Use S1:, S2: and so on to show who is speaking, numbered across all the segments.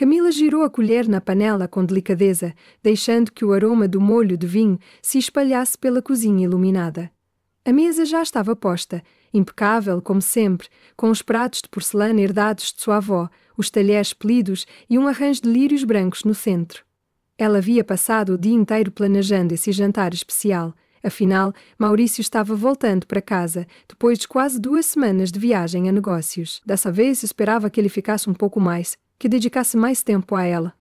S1: Camila girou a colher na panela com delicadeza, deixando que o aroma do molho de vinho se espalhasse pela cozinha iluminada. A mesa já estava posta, impecável como sempre, com os pratos de porcelana herdados de sua avó, os talheres polidos e um arranjo de lírios brancos no centro. Ela havia passado o dia inteiro planejando esse jantar especial. Afinal, Maurício estava voltando para casa, depois de quase 2 semanas de viagem a negócios. Dessa vez, esperava que ele ficasse um pouco mais, que dedicasse mais tempo a ela.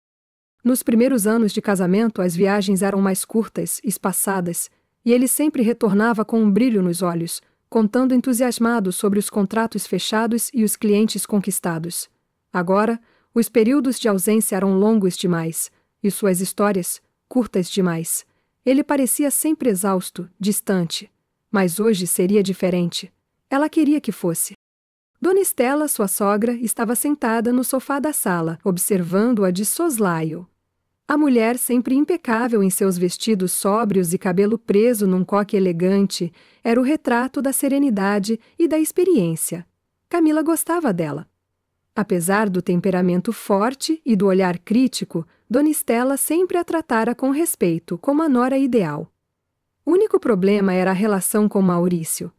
S1: Nos primeiros anos de casamento, as viagens eram mais curtas, espaçadas, e ele sempre retornava com um brilho nos olhos, contando entusiasmado sobre os contratos fechados e os clientes conquistados. Agora, os períodos de ausência eram longos demais, e suas histórias, curtas demais. Ele parecia sempre exausto, distante. Mas hoje seria diferente. Ela queria que fosse. Dona Estela, sua sogra, estava sentada no sofá da sala, observando-a de soslaio. A mulher, sempre impecável em seus vestidos sóbrios e cabelo preso num coque elegante, era o retrato da serenidade e da experiência. Camila gostava dela. Apesar do temperamento forte e do olhar crítico, Dona Estela sempre a tratara com respeito, como a nora ideal. O único problema era a relação com Maurício.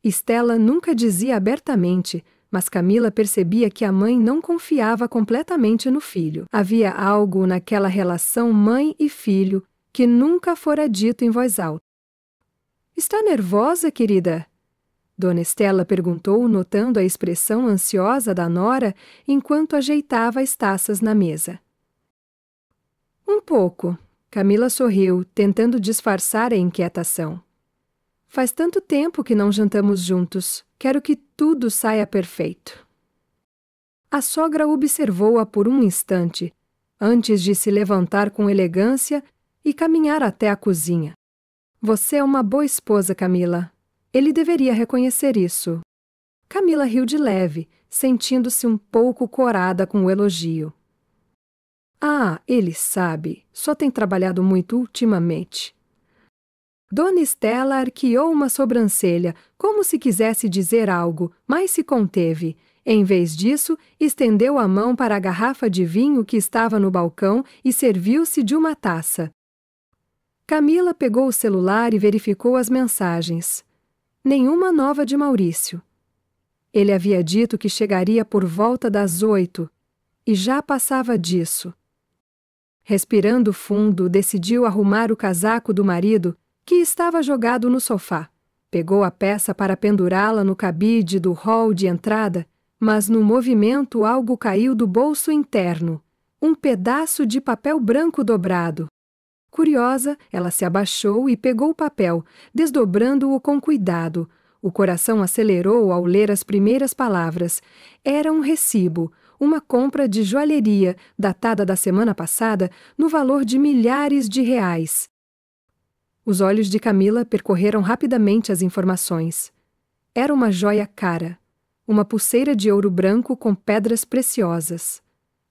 S1: Estela nunca dizia abertamente, mas Camila percebia que a mãe não confiava completamente no filho. Havia algo naquela relação mãe e filho que nunca fora dito em voz alta. "Está nervosa, querida?" Dona Estela perguntou, notando a expressão ansiosa da nora enquanto ajeitava as taças na mesa. "Um pouco." Camila sorriu, tentando disfarçar a inquietação. "Faz tanto tempo que não jantamos juntos. Quero que tudo saia perfeito." A sogra observou-a por um instante, antes de se levantar com elegância e caminhar até a cozinha. "Você é uma boa esposa, Camila. Ele deveria reconhecer isso." Camila riu de leve, sentindo-se um pouco corada com o elogio. "Ah, ele sabe. Só tem trabalhado muito ultimamente." Dona Estela arqueou uma sobrancelha, como se quisesse dizer algo, mas se conteve. Em vez disso, estendeu a mão para a garrafa de vinho que estava no balcão e serviu-se de uma taça. Camila pegou o celular e verificou as mensagens. Nenhuma nova de Maurício. Ele havia dito que chegaria por volta das 8, e já passava disso. Respirando fundo, decidiu arrumar o casaco do marido, que estava jogado no sofá. Pegou a peça para pendurá-la no cabide do hall de entrada, mas no movimento algo caiu do bolso interno, um pedaço de papel branco dobrado. Curiosa, ela se abaixou e pegou o papel, desdobrando-o com cuidado. O coração acelerou ao ler as primeiras palavras. Era um recibo, uma compra de joalheria, datada da semana passada, no valor de milhares de reais. Os olhos de Camila percorreram rapidamente as informações. Era uma joia cara, uma pulseira de ouro branco com pedras preciosas.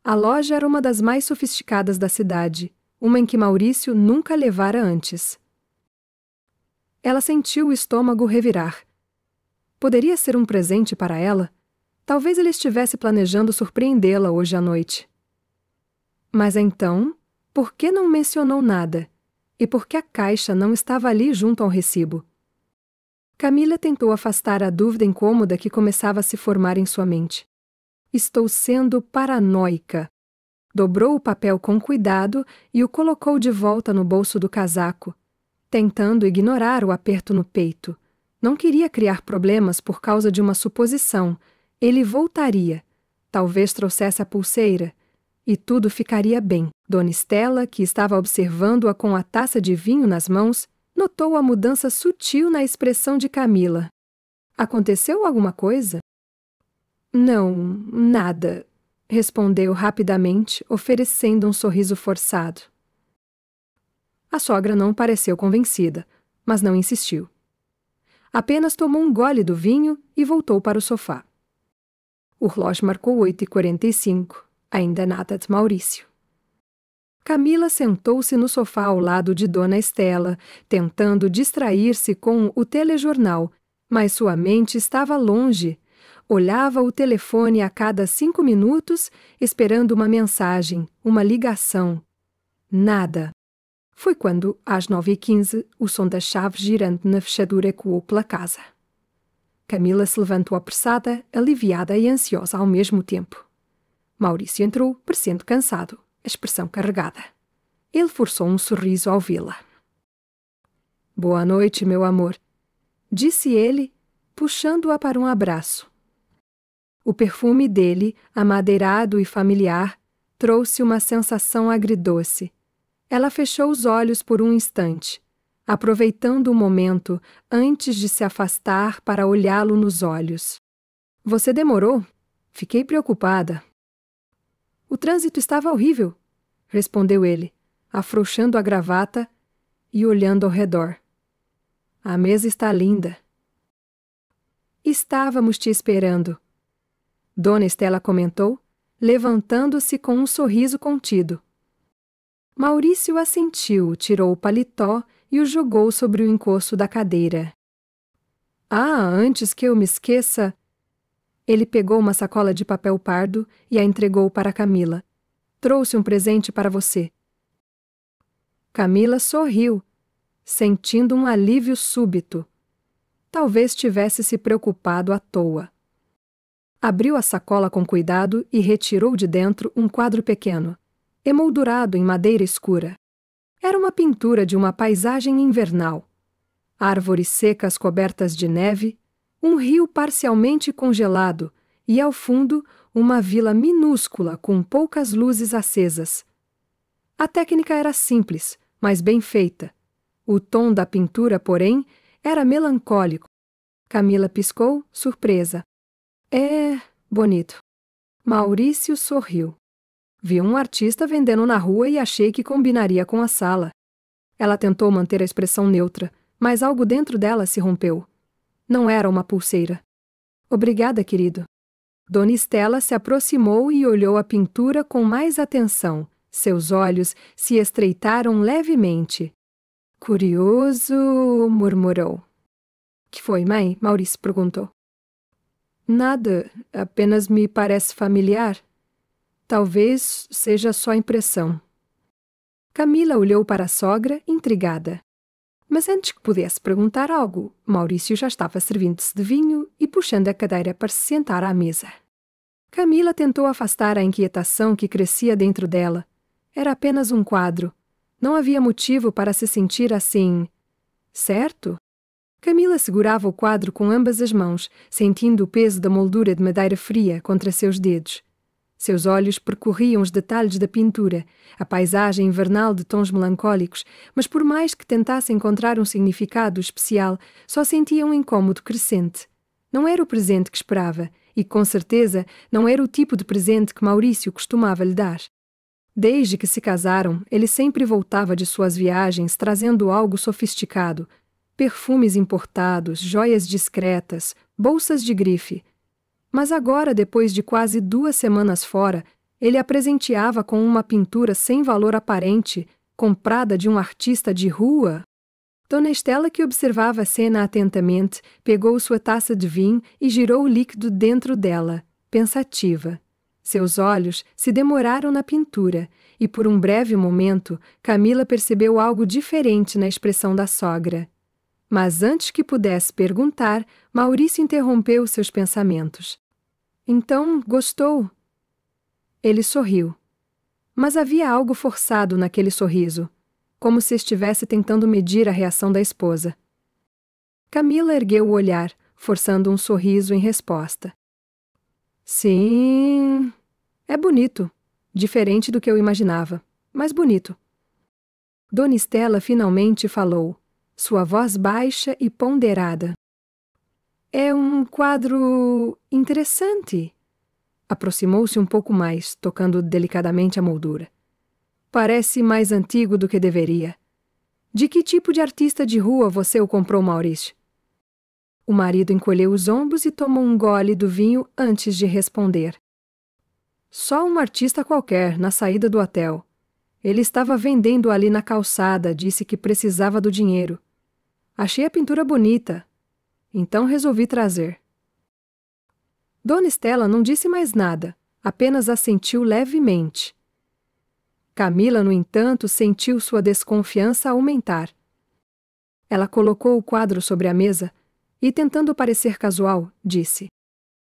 S1: A loja era uma das mais sofisticadas da cidade, uma em que Maurício nunca levara antes. Ela sentiu o estômago revirar. Poderia ser um presente para ela? Talvez ele estivesse planejando surpreendê-la hoje à noite. Mas então, por que não mencionou nada? E por que a caixa não estava ali junto ao recibo? Camila tentou afastar a dúvida incômoda que começava a se formar em sua mente. Estou sendo paranoica. Dobrou o papel com cuidado e o colocou de volta no bolso do casaco, tentando ignorar o aperto no peito. Não queria criar problemas por causa de uma suposição. Ele voltaria. Talvez trouxesse a pulseira. E tudo ficaria bem. Dona Estela, que estava observando-a com a taça de vinho nas mãos, notou a mudança sutil na expressão de Camila. Aconteceu alguma coisa? Não, nada, respondeu rapidamente, oferecendo um sorriso forçado. A sogra não pareceu convencida, mas não insistiu. Apenas tomou um gole do vinho e voltou para o sofá. O relógio marcou 8h45, ainda nada de Maurício. Camila sentou-se no sofá ao lado de Dona Estela, tentando distrair-se com o telejornal, mas sua mente estava longe. olhava o telefone a cada 5 minutos, esperando uma mensagem, uma ligação. Nada. Foi quando, às 9h15, o som das chaves girando na fechadura ecoou pela casa. Camila se levantou apressada, aliviada e ansiosa ao mesmo tempo. Maurício entrou, parecendo cansado, a expressão carregada. Ele forçou um sorriso ao vê-la. Boa noite, meu amor, disse ele, puxando-a para um abraço. O perfume dele, amadeirado e familiar, trouxe uma sensação agridoce. Ela fechou os olhos por um instante, aproveitando o momento antes de se afastar para olhá-lo nos olhos. Você demorou? Fiquei preocupada. O trânsito estava horrível, respondeu ele, afrouxando a gravata e olhando ao redor. A mesa está linda. Estávamos te esperando, Dona Estela comentou, levantando-se com um sorriso contido. Maurício assentiu, tirou o paletó e o jogou sobre o encosto da cadeira. Antes que eu me esqueça... Ele pegou uma sacola de papel pardo e a entregou para Camila. Trouxe um presente para você. Camila sorriu, sentindo um alívio súbito. Talvez tivesse se preocupado à toa. Abriu a sacola com cuidado e retirou de dentro um quadro pequeno, emoldurado em madeira escura. Era uma pintura de uma paisagem invernal. Árvores secas cobertas de neve, um rio parcialmente congelado e, ao fundo, uma vila minúscula com poucas luzes acesas. A técnica era simples, mas bem feita. O tom da pintura, porém, era melancólico. Camila piscou, surpresa. É bonito. Maurício sorriu. Vi um artista vendendo na rua e achei que combinaria com a sala. Ela tentou manter a expressão neutra, mas algo dentro dela se rompeu. Não era uma pulseira. Obrigada, querido. Dona Estela se aproximou e olhou a pintura com mais atenção. Seus olhos se estreitaram levemente. Curioso, murmurou. Que foi, mãe? Maurício perguntou. Nada, apenas me parece familiar. Talvez seja só impressão. Camila olhou para a sogra, intrigada. Mas antes que pudesse perguntar algo, Maurício já estava servindo-se de vinho e puxando a cadeira para se sentar à mesa. Camila tentou afastar a inquietação que crescia dentro dela. Era apenas um quadro. Não havia motivo para se sentir assim. Certo? Camila segurava o quadro com ambas as mãos, sentindo o peso da moldura de madeira fria contra seus dedos. Seus olhos percorriam os detalhes da pintura, a paisagem invernal de tons melancólicos, mas por mais que tentasse encontrar um significado especial, só sentia um incômodo crescente. Não era o presente que esperava, e com certeza não era o tipo de presente que Maurício costumava lhe dar. Desde que se casaram, ele sempre voltava de suas viagens trazendo algo sofisticado, perfumes importados, joias discretas, bolsas de grife. Mas agora, depois de quase 2 semanas fora, ele a presenteava com uma pintura sem valor aparente, comprada de um artista de rua. Dona Estela, que observava a cena atentamente, pegou sua taça de vinho e girou o líquido dentro dela, pensativa. Seus olhos se demoraram na pintura, e por um breve momento, Camila percebeu algo diferente na expressão da sogra. Mas antes que pudesse perguntar, Maurício interrompeu seus pensamentos. Então, gostou? Ele sorriu. Mas havia algo forçado naquele sorriso, como se estivesse tentando medir a reação da esposa. Camila ergueu o olhar, forçando um sorriso em resposta. Sim, é bonito. Diferente do que eu imaginava, mas bonito. Dona Estela finalmente falou, sua voz baixa e ponderada. É um quadro interessante. Aproximou-se um pouco mais, tocando delicadamente a moldura. Parece mais antigo do que deveria. De que tipo de artista de rua você o comprou, Maurício? O marido encolheu os ombros e tomou um gole do vinho antes de responder. Só um artista qualquer, na saída do hotel. Ele estava vendendo ali na calçada, disse que precisava do dinheiro. Achei a pintura bonita. Então resolvi trazer. Dona Estela não disse mais nada, apenas assentiu levemente. Camila, no entanto, sentiu sua desconfiança aumentar. Ela colocou o quadro sobre a mesa e, tentando parecer casual, disse: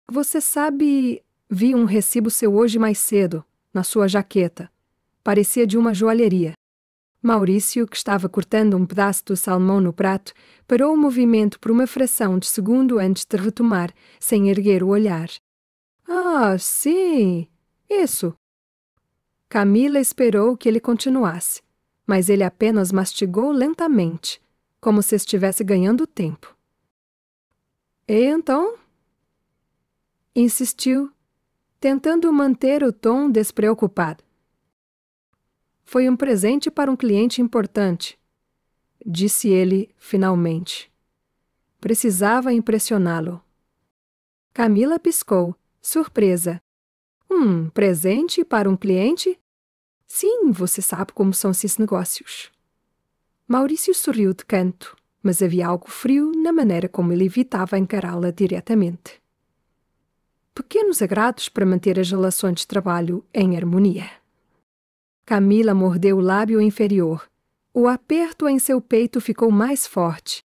S1: Você sabe, vi um recibo seu hoje mais cedo, na sua jaqueta. Parecia de uma joalheria. Maurício, que estava cortando um pedaço do salmão no prato, parou o movimento por uma fração de segundo antes de retomar, sem erguer o olhar. Ah, sim, isso. Camila esperou que ele continuasse, mas ele apenas mastigou lentamente, como se estivesse ganhando tempo. E então? Insistiu, tentando manter o tom despreocupado. Foi um presente para um cliente importante, disse ele finalmente. Precisava impressioná-lo. Camila piscou, surpresa. Presente para um cliente? Sim, você sabe como são esses negócios. Maurício sorriu de canto, mas havia algo frio na maneira como ele evitava encará-la diretamente. Pequenos agrados para manter as relações de trabalho em harmonia. Camila mordeu o lábio inferior. O aperto em seu peito ficou mais forte.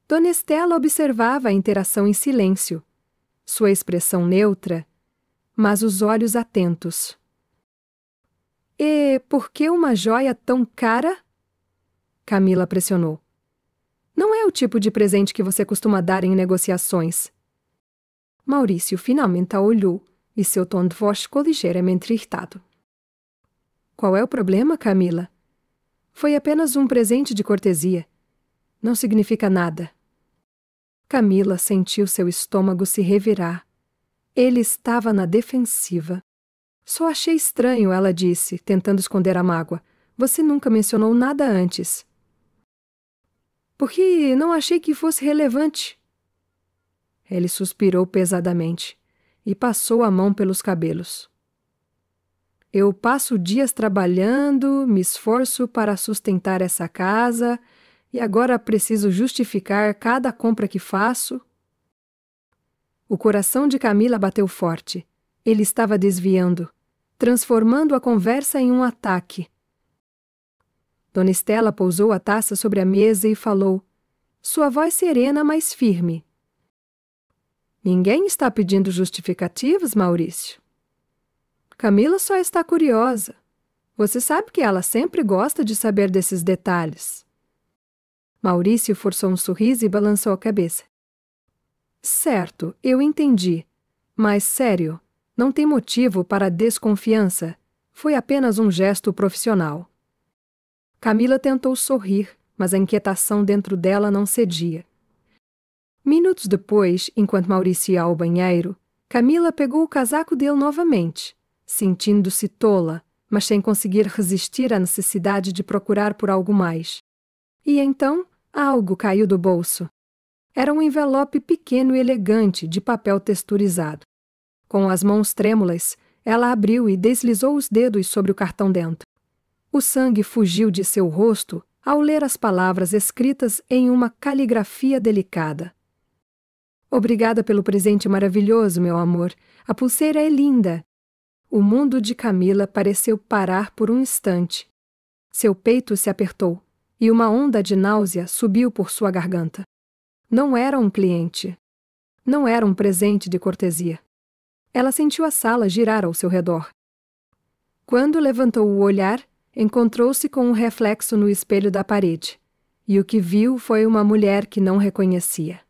S1: Dona Estela observava a interação em silêncio, sua expressão neutra, mas os olhos atentos. E por que uma joia tão cara? Camila pressionou. Não é o tipo de presente que você costuma dar em negociações. Maurício finalmente a olhou e seu tom de voz ficou ligeiramente irritado. Qual é o problema, Camila? Foi apenas um presente de cortesia. Não significa nada. Camila sentiu seu estômago se revirar. Ele estava na defensiva. Só achei estranho, ela disse, tentando esconder a mágoa. Você nunca mencionou nada antes. Porque não achei que fosse relevante. Ele suspirou pesadamente e passou a mão pelos cabelos. Eu passo dias trabalhando, me esforço para sustentar essa casa e agora preciso justificar cada compra que faço. O coração de Camila bateu forte. Ele estava desviando, transformando a conversa em um ataque. Dona Estela pousou a taça sobre a mesa e falou, sua voz serena, mas firme. Ninguém está pedindo justificativas, Maurício. Camila só está curiosa. Você sabe que ela sempre gosta de saber desses detalhes. Maurício forçou um sorriso e balançou a cabeça. Certo, eu entendi. Mas, sério, não tem motivo para desconfiança. Foi apenas um gesto profissional. Camila tentou sorrir, mas a inquietação dentro dela não cedia. Minutos depois, enquanto Maurício ia ao banheiro, Camila pegou o casaco dele novamente, sentindo-se tola, mas sem conseguir resistir à necessidade de procurar por algo mais. E então, algo caiu do bolso. Era um envelope pequeno e elegante de papel texturizado. Com as mãos trêmulas, ela abriu e deslizou os dedos sobre o cartão dentro. O sangue fugiu de seu rosto ao ler as palavras escritas em uma caligrafia delicada. Obrigada pelo presente maravilhoso, meu amor. A pulseira é linda. O mundo de Camila pareceu parar por um instante. Seu peito se apertou e uma onda de náusea subiu por sua garganta. Não era um cliente. Não era um presente de cortesia. Ela sentiu a sala girar ao seu redor. Quando levantou o olhar, encontrou-se com um reflexo no espelho da parede, e o que viu foi uma mulher que não reconhecia.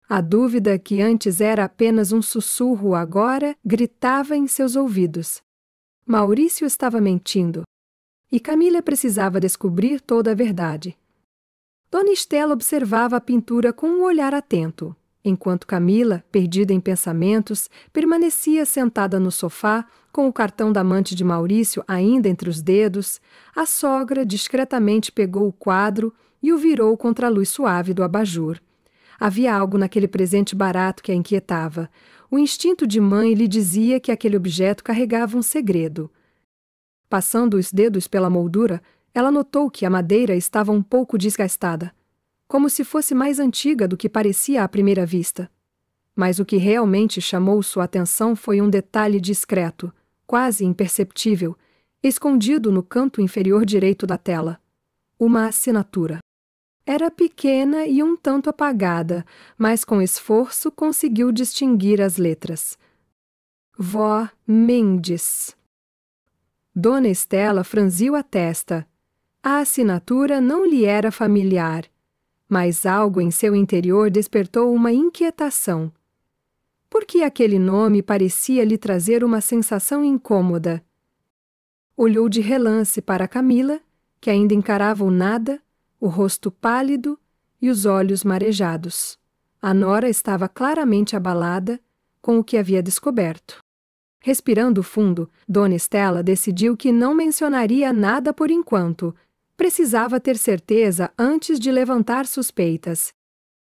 S1: A dúvida, que antes era apenas um sussurro, agora gritava em seus ouvidos. Maurício estava mentindo, e Camila precisava descobrir toda a verdade. Dona Estela observava a pintura com um olhar atento, enquanto Camila, perdida em pensamentos, permanecia sentada no sofá, com o cartão da amante de Maurício ainda entre os dedos. A sogra discretamente pegou o quadro e o virou contra a luz suave do abajur. Havia algo naquele presente barato que a inquietava. O instinto de mãe lhe dizia que aquele objeto carregava um segredo. Passando os dedos pela moldura, ela notou que a madeira estava um pouco desgastada, como se fosse mais antiga do que parecia à primeira vista. Mas o que realmente chamou sua atenção foi um detalhe discreto, quase imperceptível, escondido no canto inferior direito da tela. Uma assinatura. Era pequena e um tanto apagada, mas com esforço conseguiu distinguir as letras. Vó Mendes. Dona Estela franziu a testa. A assinatura não lhe era familiar, mas algo em seu interior despertou uma inquietação. Por que aquele nome parecia lhe trazer uma sensação incômoda? Olhou de relance para Camila, que ainda encarava o nada, o rosto pálido e os olhos marejados. A nora estava claramente abalada com o que havia descoberto. Respirando fundo, Dona Estela decidiu que não mencionaria nada por enquanto. Precisava ter certeza antes de levantar suspeitas.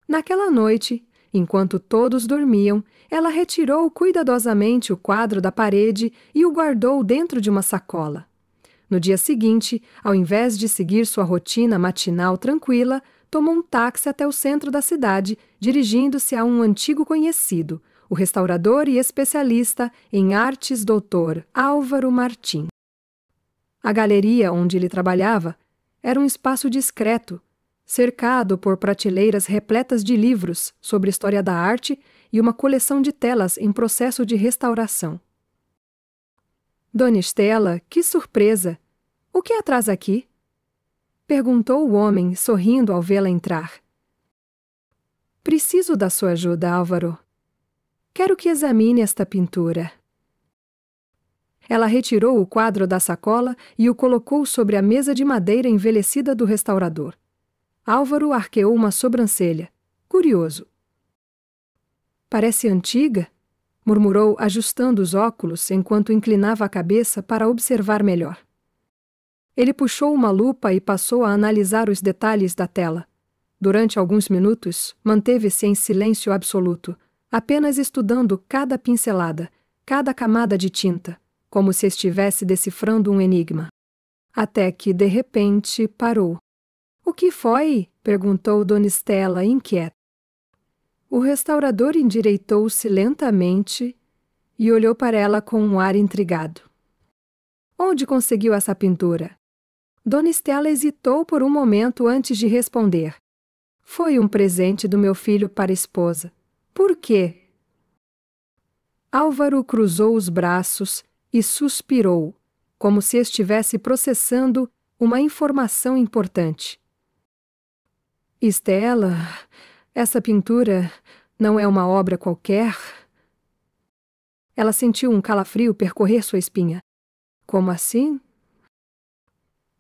S1: Naquela noite, enquanto todos dormiam, ela retirou cuidadosamente o quadro da parede e o guardou dentro de uma sacola. No dia seguinte, ao invés de seguir sua rotina matinal tranquila, tomou um táxi até o centro da cidade, dirigindo-se a um antigo conhecido, o restaurador e especialista em artes Dr. Álvaro Martim. A galeria onde ele trabalhava era um espaço discreto, cercado por prateleiras repletas de livros sobre história da arte e uma coleção de telas em processo de restauração. Dona Estela, que surpresa! O que a traz aqui? Perguntou o homem, sorrindo ao vê-la entrar. Preciso da sua ajuda, Álvaro. Quero que examine esta pintura. Ela retirou o quadro da sacola e o colocou sobre a mesa de madeira envelhecida do restaurador. Álvaro arqueou uma sobrancelha, curioso. Parece antiga, murmurou, ajustando os óculos enquanto inclinava a cabeça para observar melhor. Ele puxou uma lupa e passou a analisar os detalhes da tela. Durante alguns minutos, manteve-se em silêncio absoluto, apenas estudando cada pincelada, cada camada de tinta, como se estivesse decifrando um enigma. Até que, de repente, parou. — O que foi? Perguntou Dona Estela, inquieta. O restaurador endireitou-se lentamente e olhou para ela com um ar intrigado. — Onde conseguiu essa pintura? Dona Estela hesitou por um momento antes de responder. — Foi um presente do meu filho para a esposa. — Por quê? Álvaro cruzou os braços e suspirou, como se estivesse processando uma informação importante. — Estela, essa pintura não é uma obra qualquer? Ela sentiu um calafrio percorrer sua espinha. — Como assim?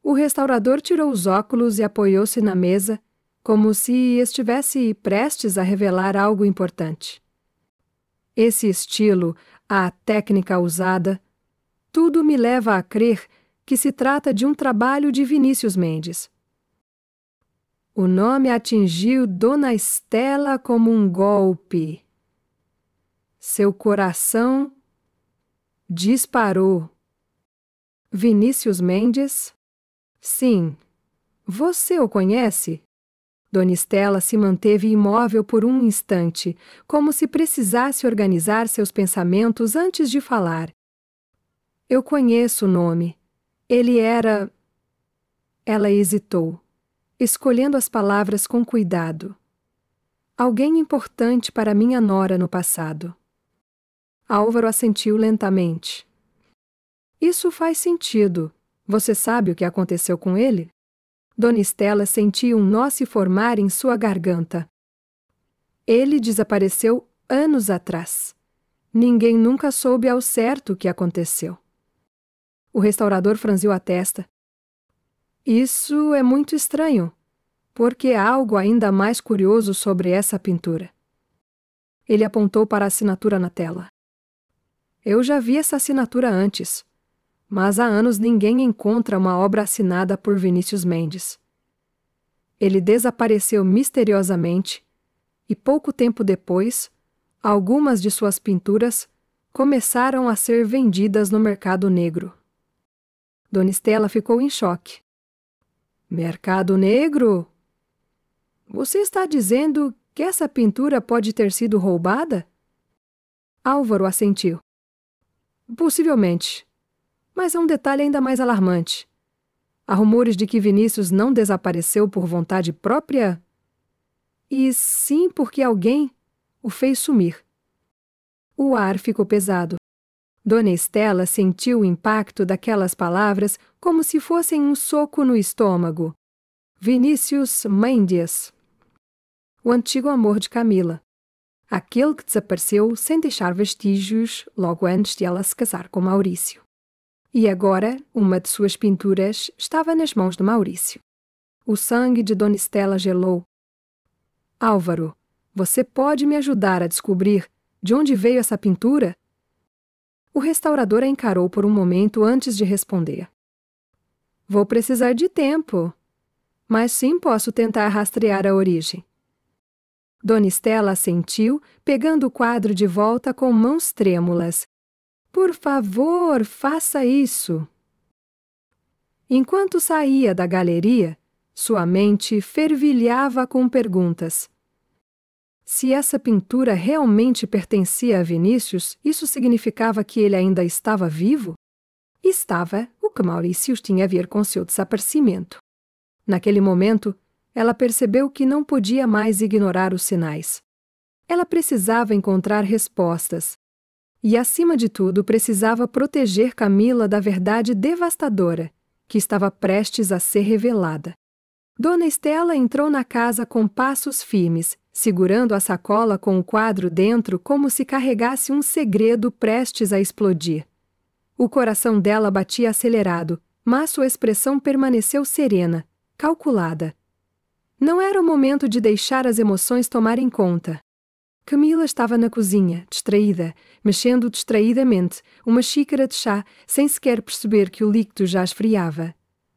S1: O restaurador tirou os óculos e apoiou-se na mesa, como se estivesse prestes a revelar algo importante. Esse estilo, a técnica usada, tudo me leva a crer que se trata de um trabalho de Vinícius Mendes. O nome atingiu Dona Estela como um golpe. Seu coração disparou. Vinícius Mendes? Sim. Você o conhece? Dona Estela se manteve imóvel por um instante, como se precisasse organizar seus pensamentos antes de falar. Eu conheço o nome. Ele era... Ela hesitou, escolhendo as palavras com cuidado. Alguém importante para minha nora no passado. Álvaro assentiu lentamente. Isso faz sentido. Você sabe o que aconteceu com ele? Dona Estela sentiu um nó se formar em sua garganta. Ele desapareceu anos atrás. Ninguém nunca soube ao certo o que aconteceu. O restaurador franziu a testa. Isso é muito estranho, porque há algo ainda mais curioso sobre essa pintura. Ele apontou para a assinatura na tela. Eu já vi essa assinatura antes, mas há anos ninguém encontra uma obra assinada por Vinícius Mendes. Ele desapareceu misteriosamente e pouco tempo depois, algumas de suas pinturas começaram a ser vendidas no mercado negro. Dona Estela ficou em choque. Mercado negro? Você está dizendo que essa pintura pode ter sido roubada? Álvaro assentiu. Possivelmente. Mas há um detalhe ainda mais alarmante. Há rumores de que Vinícius não desapareceu por vontade própria, e sim porque alguém o fez sumir. O ar ficou pesado. Dona Estela sentiu o impacto daquelas palavras como se fossem um soco no estômago. Vinícius Mendes. O antigo amor de Camila. Aquele que desapareceu sem deixar vestígios logo antes de ela se casar com Maurício. E agora, uma de suas pinturas estava nas mãos de Maurício. O sangue de Dona Estela gelou. Álvaro, você pode me ajudar a descobrir de onde veio essa pintura? O restaurador a encarou por um momento antes de responder. Vou precisar de tempo, mas sim posso tentar rastrear a origem. Dona Estela assentiu, pegando o quadro de volta com mãos trêmulas. Por favor, faça isso. Enquanto saía da galeria, sua mente fervilhava com perguntas. Se essa pintura realmente pertencia a Vinícius, isso significava que ele ainda estava vivo? Estava, o que Maurício tinha a ver com seu desaparecimento. Naquele momento, ela percebeu que não podia mais ignorar os sinais. Ela precisava encontrar respostas. E, acima de tudo, precisava proteger Camila da verdade devastadora que estava prestes a ser revelada. Dona Estela entrou na casa com passos firmes, segurando a sacola com o quadro dentro como se carregasse um segredo prestes a explodir. O coração dela batia acelerado, mas sua expressão permaneceu serena, calculada. Não era o momento de deixar as emoções tomarem conta. Camila estava na cozinha, distraída, mexendo distraidamente uma xícara de chá, sem sequer perceber que o líquido já esfriava.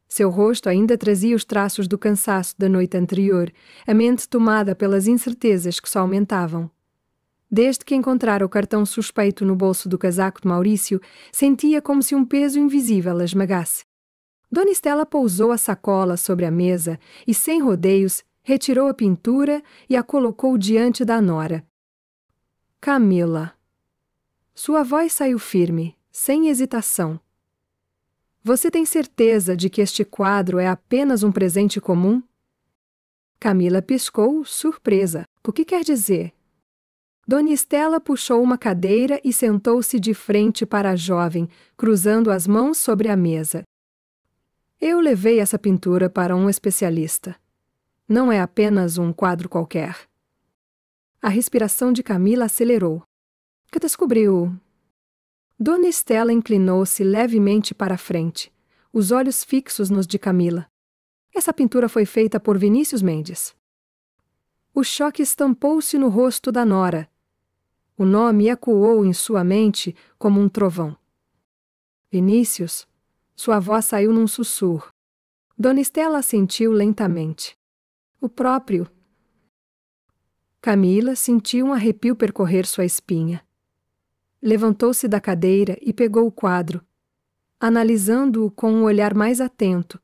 S1: Seu rosto ainda trazia os traços do cansaço da noite anterior, a mente tomada pelas incertezas que só aumentavam. Desde que encontrara o cartão suspeito no bolso do casaco de Maurício, sentia como se um peso invisível a esmagasse. Dona Estela pousou a sacola sobre a mesa e, sem rodeios, retirou a pintura e a colocou diante da nora. Camila. Sua voz saiu firme, sem hesitação. Você tem certeza de que este quadro é apenas um presente comum? Camila piscou, surpresa. O que quer dizer? Dona Estela puxou uma cadeira e sentou-se de frente para a jovem, cruzando as mãos sobre a mesa. Eu levei essa pintura para um especialista. Não é apenas um quadro qualquer. A respiração de Camila acelerou. Que descobriu? Dona Estela inclinou-se levemente para a frente, os olhos fixos nos de Camila. Essa pintura foi feita por Vinícius Mendes. O choque estampou-se no rosto da nora. O nome ecoou em sua mente como um trovão. Vinícius? Sua voz saiu num sussurro. Dona Estela assentiu lentamente. O próprio. Camila sentiu um arrepio percorrer sua espinha. Levantou-se da cadeira e pegou o quadro, analisando-o com um olhar mais atento,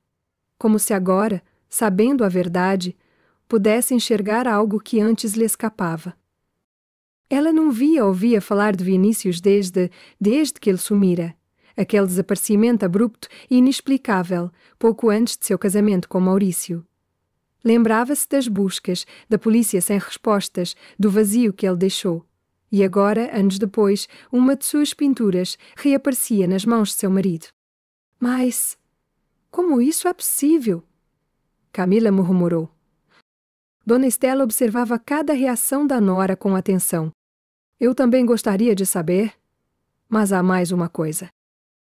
S1: como se agora, sabendo a verdade, pudesse enxergar algo que antes lhe escapava. Ela não via ou ouvia falar de Vinícius desde que ele sumira, aquele desaparecimento abrupto e inexplicável, pouco antes de seu casamento com Maurício. Lembrava-se das buscas, da polícia sem respostas, do vazio que ele deixou. E agora, anos depois, uma de suas pinturas reaparecia nas mãos de seu marido. Mas como isso é possível? Camila murmurou. Dona Estela observava cada reação da nora com atenção. Eu também gostaria de saber, mas há mais uma coisa.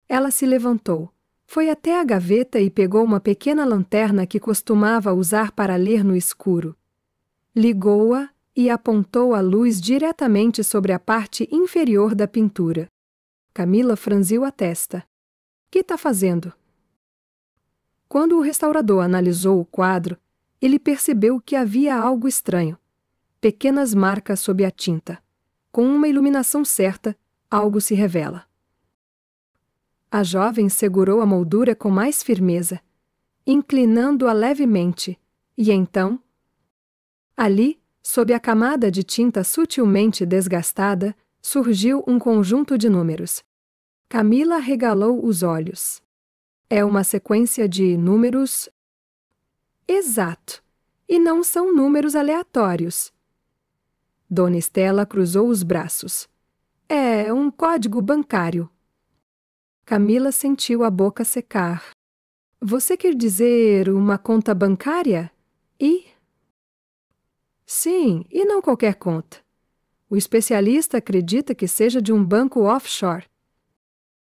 S1: Ela se levantou, foi até a gaveta e pegou uma pequena lanterna que costumava usar para ler no escuro. Ligou-a e apontou a luz diretamente sobre a parte inferior da pintura. Camila franziu a testa. — Que está fazendo? Quando o restaurador analisou o quadro, ele percebeu que havia algo estranho. Pequenas marcas sob a tinta. Com uma iluminação certa, algo se revela. A jovem segurou a moldura com mais firmeza, inclinando-a levemente, e então, ali, sob a camada de tinta sutilmente desgastada, surgiu um conjunto de números. Camila regalou os olhos. É uma sequência de números... Exato. E não são números aleatórios. Dona Estela cruzou os braços. É um código bancário. Camila sentiu a boca secar. Você quer dizer uma conta bancária? E? Sim, e não qualquer conta. O especialista acredita que seja de um banco offshore.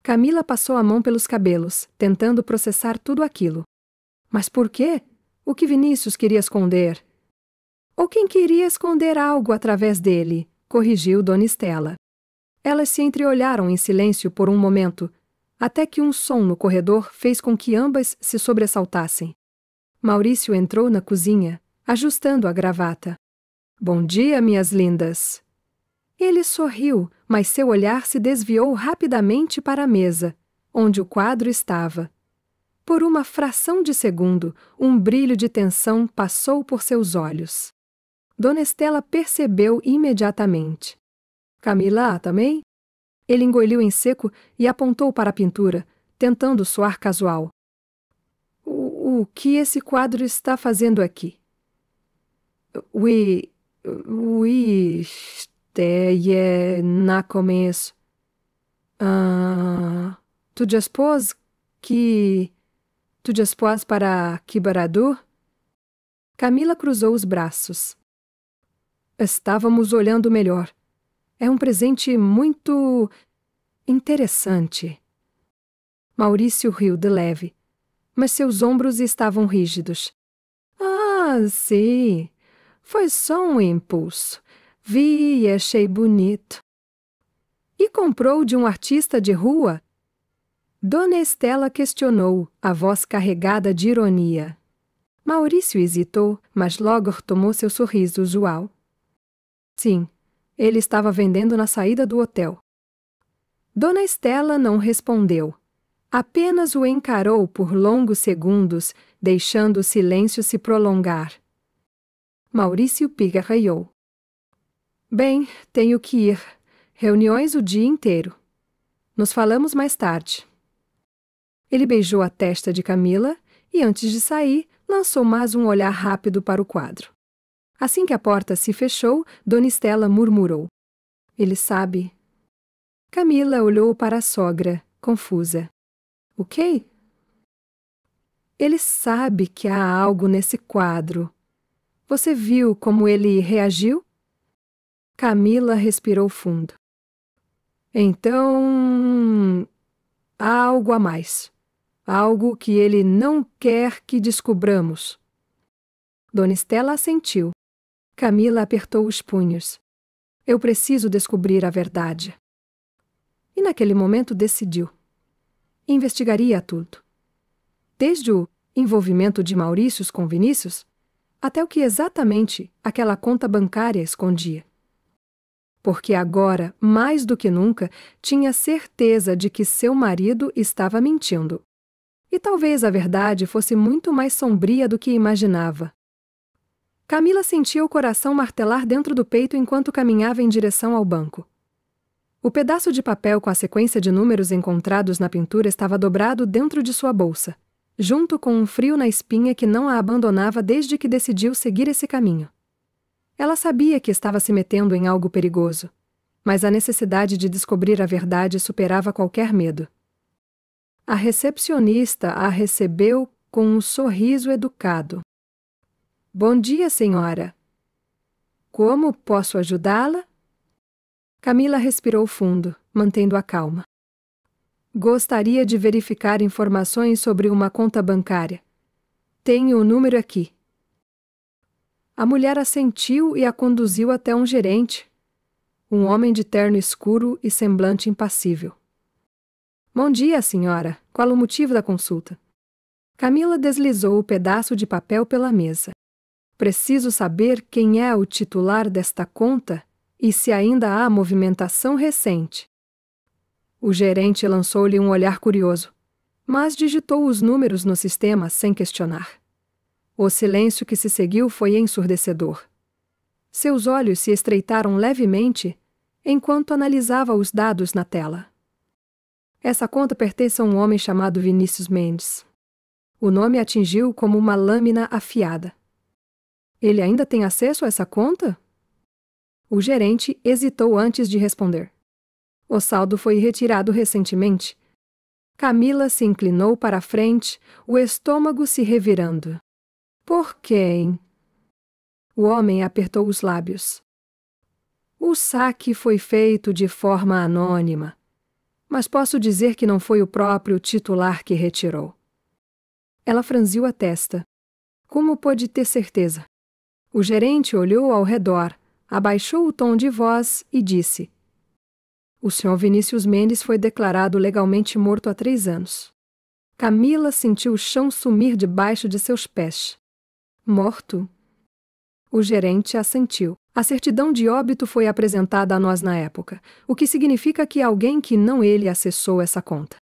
S1: Camila passou a mão pelos cabelos, tentando processar tudo aquilo. Mas por quê? O que Vinícius queria esconder? Ou quem queria esconder algo através dele, corrigiu Dona Estela. Elas se entreolharam em silêncio por um momento, até que um som no corredor fez com que ambas se sobressaltassem. Maurício entrou na cozinha, ajustando a gravata. Bom dia, minhas lindas. Ele sorriu, mas seu olhar se desviou rapidamente para a mesa, onde o quadro estava. Por uma fração de segundo, um brilho de tensão passou por seus olhos. Dona Estela percebeu imediatamente. Camila também? Ele engoliu em seco e apontou para a pintura, tentando soar casual. O que esse quadro está fazendo aqui? Je na começo. Tu dispôs para Kibaradur? Camila cruzou os braços. Estávamos olhando melhor. É um presente muito interessante. Maurício riu de leve, mas seus ombros estavam rígidos. Sim. Foi só um impulso. Vi e achei bonito. E comprou de um artista de rua? Dona Estela questionou, a voz carregada de ironia. Maurício hesitou, mas logo retomou seu sorriso usual. Sim, ele estava vendendo na saída do hotel. Dona Estela não respondeu. Apenas o encarou por longos segundos, deixando o silêncio se prolongar. Maurício pigarreou. Bem, tenho que ir. Reuniões o dia inteiro. Nos falamos mais tarde. Ele beijou a testa de Camila e, antes de sair, lançou mais um olhar rápido para o quadro. Assim que a porta se fechou, Dona Estela murmurou. Ele sabe. Camila olhou para a sogra, confusa. O quê? Ele sabe que há algo nesse quadro. Você viu como ele reagiu? Camila respirou fundo. Então, há algo a mais. Algo que ele não quer que descubramos. Dona Estela assentiu. Camila apertou os punhos. Eu preciso descobrir a verdade. E naquele momento decidiu. Investigaria tudo. Desde o envolvimento de Maurício com Vinícius, até o que exatamente aquela conta bancária escondia. Porque agora, mais do que nunca, tinha certeza de que seu marido estava mentindo. E talvez a verdade fosse muito mais sombria do que imaginava. Camila sentia o coração martelar dentro do peito enquanto caminhava em direção ao banco. O pedaço de papel com a sequência de números encontrados na pintura estava dobrado dentro de sua bolsa, junto com um frio na espinha que não a abandonava desde que decidiu seguir esse caminho. Ela sabia que estava se metendo em algo perigoso, mas a necessidade de descobrir a verdade superava qualquer medo. A recepcionista a recebeu com um sorriso educado. Bom dia, senhora. Como posso ajudá-la? Camila respirou fundo, mantendo a calma. Gostaria de verificar informações sobre uma conta bancária. Tenho o número aqui. A mulher assentiu e a conduziu até um gerente, um homem de terno escuro e semblante impassível. Bom dia, senhora. Qual o motivo da consulta? Camila deslizou o pedaço de papel pela mesa. Preciso saber quem é o titular desta conta e se ainda há movimentação recente. O gerente lançou-lhe um olhar curioso, mas digitou os números no sistema sem questionar. O silêncio que se seguiu foi ensurdecedor. Seus olhos se estreitaram levemente enquanto analisava os dados na tela. Essa conta pertence a um homem chamado Vinícius Mendes. O nome atingiu como uma lâmina afiada. Ele ainda tem acesso a essa conta? O gerente hesitou antes de responder. O saldo foi retirado recentemente. Camila se inclinou para a frente, o estômago se revirando. Por quem? O homem apertou os lábios. O saque foi feito de forma anônima, mas posso dizer que não foi o próprio titular que retirou. Ela franziu a testa. Como pôde ter certeza? O gerente olhou ao redor, abaixou o tom de voz e disse: O Sr. Vinícius Mendes foi declarado legalmente morto há 3 anos. Camila sentiu o chão sumir debaixo de seus pés. Morto? O gerente assentiu. A certidão de óbito foi apresentada a nós na época, o que significa que alguém que não ele acessou essa conta.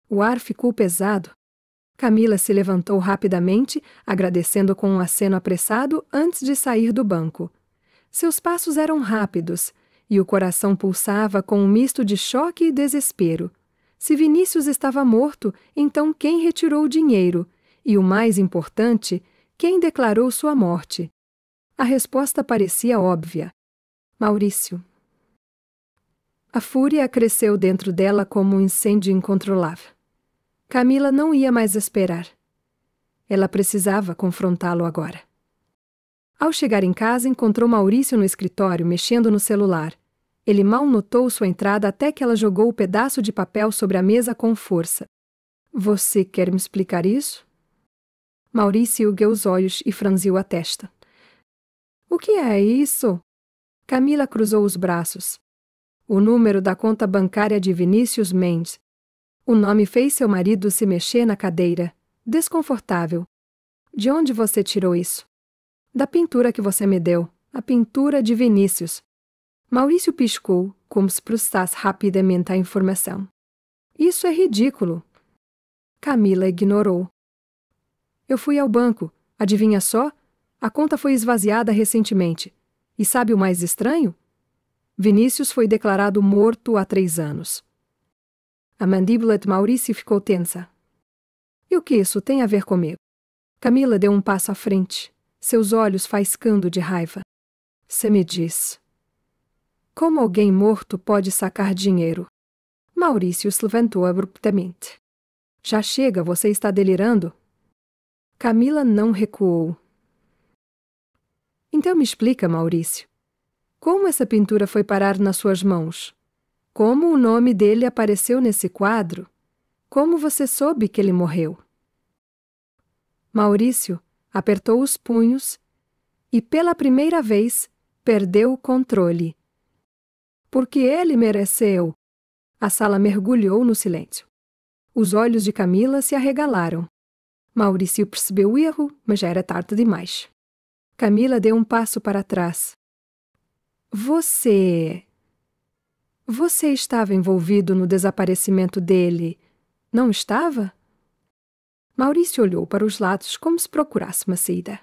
S1: O ar ficou pesado. Camila se levantou rapidamente, agradecendo com um aceno apressado antes de sair do banco. Seus passos eram rápidos, e o coração pulsava com um misto de choque e desespero. Se Vinícius estava morto, então quem retirou o dinheiro? E o mais importante, quem declarou sua morte? A resposta parecia óbvia. Maurício. A fúria cresceu dentro dela como um incêndio incontrolável. Camila não ia mais esperar. Ela precisava confrontá-lo agora. Ao chegar em casa, encontrou Maurício no escritório, mexendo no celular. Ele mal notou sua entrada até que ela jogou o pedaço de papel sobre a mesa com força. Você quer me explicar isso? Maurício ergueu os olhos e franziu a testa. O que é isso? Camila cruzou os braços. O número da conta bancária de Vinícius Mendes. O nome fez seu marido se mexer na cadeira, desconfortável. De onde você tirou isso? Da pintura que você me deu, a pintura de Vinícius. Maurício piscou, como se processasse rapidamente a informação. Isso é ridículo. Camila ignorou. Eu fui ao banco. Adivinha só? A conta foi esvaziada recentemente. E sabe o mais estranho? Vinícius foi declarado morto há 3 anos. A mandíbula de Maurício ficou tensa. E o que isso tem a ver comigo? Camila deu um passo à frente, seus olhos faiscando de raiva. Você me diz. Como alguém morto pode sacar dinheiro? Maurício se levantou abruptamente. Já chega, você está delirando? Camila não recuou. Então me explica, Maurício. Como essa pintura foi parar nas suas mãos? Como o nome dele apareceu nesse quadro? Como você soube que ele morreu? Maurício apertou os punhos e, pela primeira vez, perdeu o controle. Porque ele mereceu. A sala mergulhou no silêncio. Os olhos de Camila se arregalaram. Maurício percebeu o erro, mas já era tarde demais. Camila deu um passo para trás. Você estava envolvido no desaparecimento dele, não estava? Maurício olhou para os lados como se procurasse uma saída.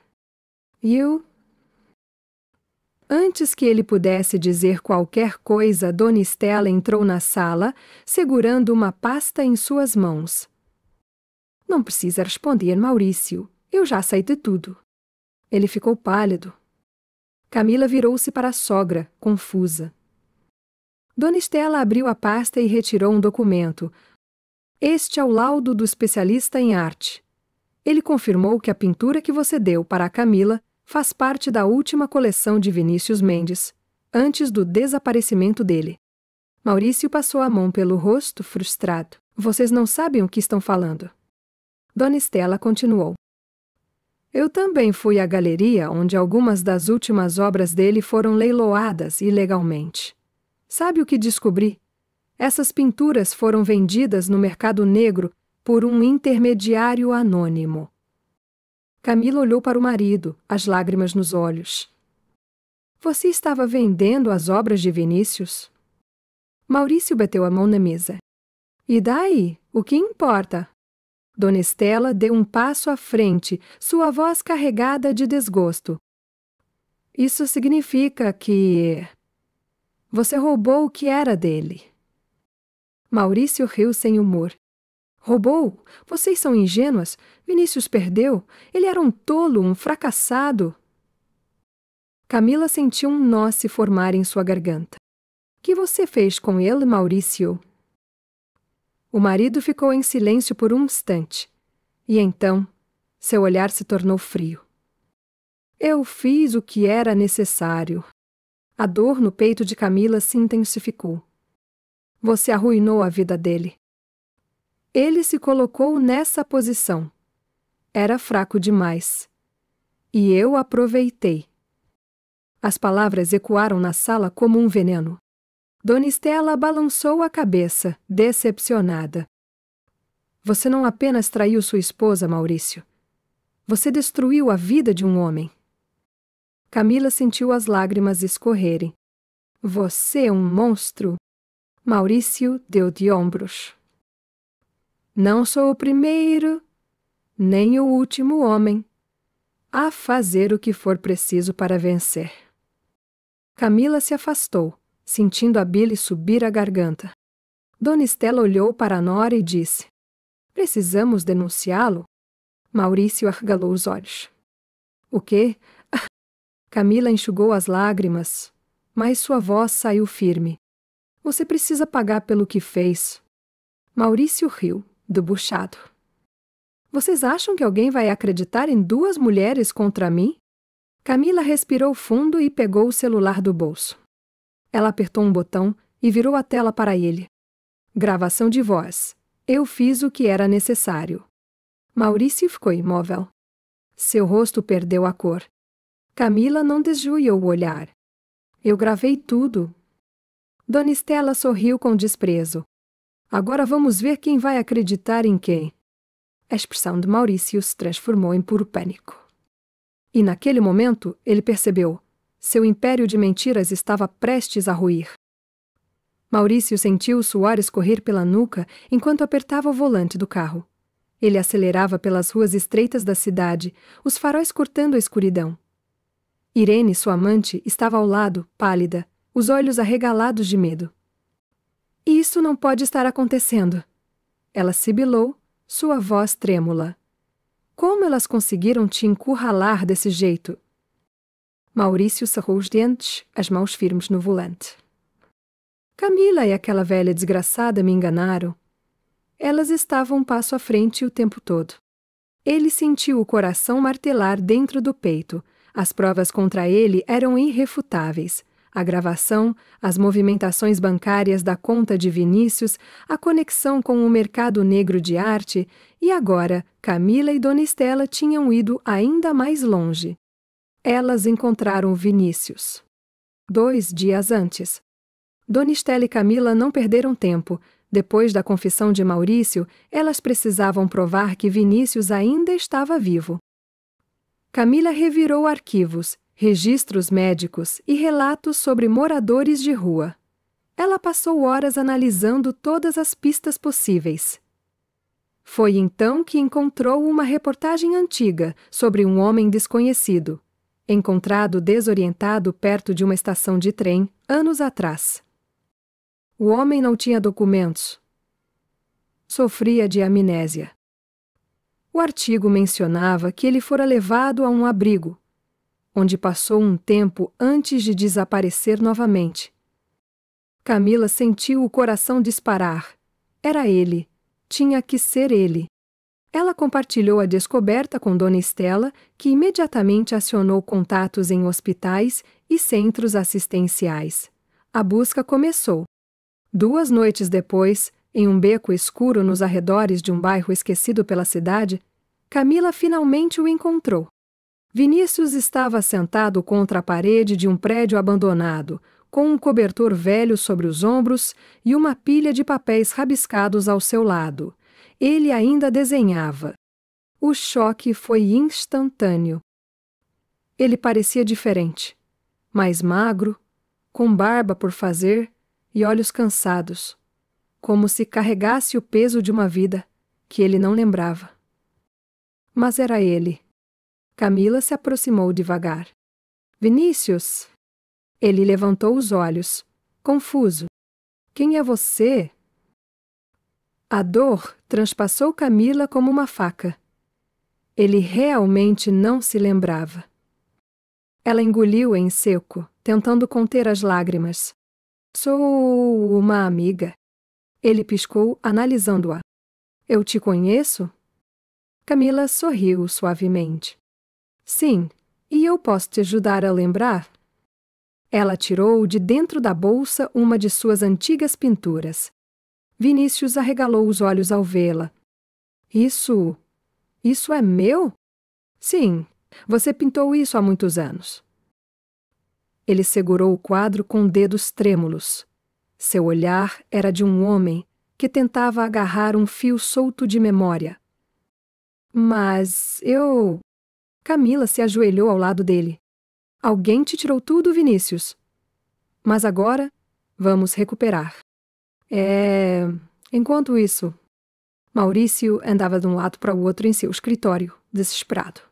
S1: Antes que ele pudesse dizer qualquer coisa, Dona Estela entrou na sala, segurando uma pasta em suas mãos. Não precisa responder, Maurício. Eu já sei de tudo. Ele ficou pálido. Camila virou-se para a sogra, confusa. Dona Estela abriu a pasta e retirou um documento. Este é o laudo do especialista em arte. Ele confirmou que a pintura que você deu para a Camila faz parte da última coleção de Vinícius Mendes, antes do desaparecimento dele. Maurício passou a mão pelo rosto, frustrado. Vocês não sabem o que estão falando. Dona Estela continuou. Eu também fui à galeria onde algumas das últimas obras dele foram leiloadas ilegalmente. Sabe o que descobri? Essas pinturas foram vendidas no mercado negro por um intermediário anônimo. Camila olhou para o marido, as lágrimas nos olhos. Você estava vendendo as obras de Vinícius? Maurício bateu a mão na mesa. E daí? O que importa? Dona Estela deu um passo à frente, sua voz carregada de desgosto. Isso significa que... Você roubou o que era dele. Maurício riu sem humor. Roubou? Vocês são ingênuas. Vinícius perdeu. Ele era um tolo, um fracassado. Camila sentiu um nó se formar em sua garganta. Que você fez com ele, Maurício? O marido ficou em silêncio por um instante. E então, seu olhar se tornou frio. Eu fiz o que era necessário. A dor no peito de Camila se intensificou. Você arruinou a vida dele. Ele se colocou nessa posição. Era fraco demais. E eu aproveitei. As palavras ecoaram na sala como um veneno. Dona Estela balançou a cabeça, decepcionada. Você não apenas traiu sua esposa, Maurício. Você destruiu a vida de um homem. Camila sentiu as lágrimas escorrerem. Você é um monstro. Maurício deu de ombros. Não sou o primeiro, nem o último homem a fazer o que for preciso para vencer. Camila se afastou, sentindo a bile subir à garganta. Dona Estela olhou para a nora e disse: Precisamos denunciá-lo? Maurício arregalou os olhos. O quê? Camila enxugou as lágrimas, mas sua voz saiu firme. Você precisa pagar pelo que fez. Maurício riu, debuxado. Vocês acham que alguém vai acreditar em duas mulheres contra mim? Camila respirou fundo e pegou o celular do bolso. Ela apertou um botão e virou a tela para ele. Gravação de voz. Eu fiz o que era necessário. Maurício ficou imóvel. Seu rosto perdeu a cor. Camila não desviou o olhar. Eu gravei tudo. Dona Estela sorriu com desprezo. Agora vamos ver quem vai acreditar em quem. A expressão de Maurício se transformou em puro pânico. E naquele momento ele percebeu. Seu império de mentiras estava prestes a ruir. Maurício sentiu o suor escorrer pela nuca enquanto apertava o volante do carro. Ele acelerava pelas ruas estreitas da cidade, os faróis cortando a escuridão. Irene, sua amante, estava ao lado, pálida, os olhos arregalados de medo. Isso não pode estar acontecendo. Ela sibilou, sua voz trêmula. Como elas conseguiram te encurralar desse jeito? Maurício cerrou os dentes, as mãos firmes no volante. Camila e aquela velha desgraçada me enganaram. Elas estavam um passo à frente o tempo todo. Ele sentiu o coração martelar dentro do peito. As provas contra ele eram irrefutáveis. A gravação, as movimentações bancárias da conta de Vinícius, a conexão com o mercado negro de arte, e agora Camila e Dona Estela tinham ido ainda mais longe. Elas encontraram Vinícius. 2 dias antes. Dona Estela e Camila não perderam tempo. Depois da confissão de Maurício, elas precisavam provar que Vinícius ainda estava vivo. Camila revirou arquivos, registros médicos e relatos sobre moradores de rua. Ela passou horas analisando todas as pistas possíveis. Foi então que encontrou uma reportagem antiga sobre um homem desconhecido, encontrado desorientado perto de uma estação de trem anos atrás. O homem não tinha documentos. Sofria de amnésia. O artigo mencionava que ele fora levado a um abrigo, onde passou um tempo antes de desaparecer novamente. Camila sentiu o coração disparar. Era ele. Tinha que ser ele. Ela compartilhou a descoberta com Dona Estela, que imediatamente acionou contatos em hospitais e centros assistenciais. A busca começou. 2 noites depois, em um beco escuro nos arredores de um bairro esquecido pela cidade, Camila finalmente o encontrou. Vinícius estava sentado contra a parede de um prédio abandonado, com um cobertor velho sobre os ombros e uma pilha de papéis rabiscados ao seu lado. Ele ainda desenhava. O choque foi instantâneo. Ele parecia diferente, mais magro, com barba por fazer e olhos cansados, como se carregasse o peso de uma vida que ele não lembrava. Mas era ele. Camila se aproximou devagar. Vinícius! Ele levantou os olhos, confuso. Quem é você? A dor transpassou Camila como uma faca. Ele realmente não se lembrava. Ela engoliu em seco, tentando conter as lágrimas. Sou uma amiga. Ele piscou, analisando-a. Eu te conheço? Camila sorriu suavemente. Sim, e eu posso te ajudar a lembrar? Ela tirou de dentro da bolsa uma de suas antigas pinturas. Vinícius arregalou os olhos ao vê-la. Isso é meu? Sim, você pintou isso há muitos anos. Ele segurou o quadro com dedos trêmulos. Seu olhar era de um homem que tentava agarrar um fio solto de memória. Mas eu... Camila se ajoelhou ao lado dele. Alguém te tirou tudo, Vinícius. Mas agora, vamos recuperar. Enquanto isso, Maurício andava de um lado para o outro em seu escritório, desesperado.